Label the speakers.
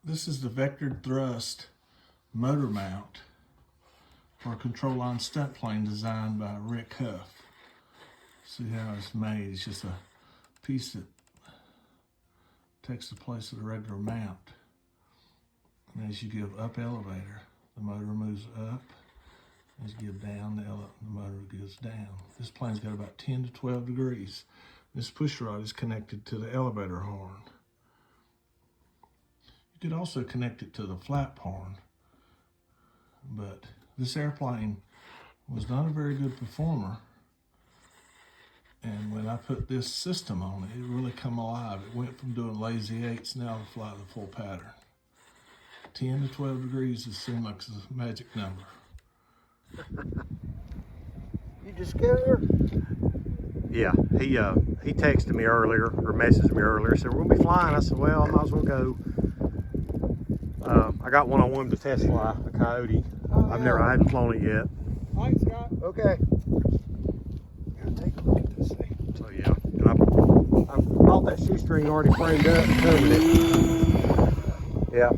Speaker 1: This is the vectored thrust motor mount for a control line stunt plane designed by Rick Huff. See how it's made. It's just a piece that takes the place of the regular mount. And as you give up elevator, the motor moves up. As you give down, the motor goes down. This plane's got about 10 to 12 degrees. This push rod is connected to the elevator horn. You could also connect it to the flap horn, but this airplane was not a very good performer. And when I put this system on it, it really come alive. It went from doing lazy eights now to fly the full pattern. 10 to 12 degrees is seemed like a magic number.
Speaker 2: You just scared her? Yeah, he texted me earlier, or messaged me earlier, said, we're gonna be flying. I said, well, I might as well go. I got one I wanted to test fly, a Coyote. I haven't flown it yet.
Speaker 3: Hi, Scott.
Speaker 2: Okay. Take a look at this thing. So yeah, and I bought that shoestring already framed up and covered it. Yeah.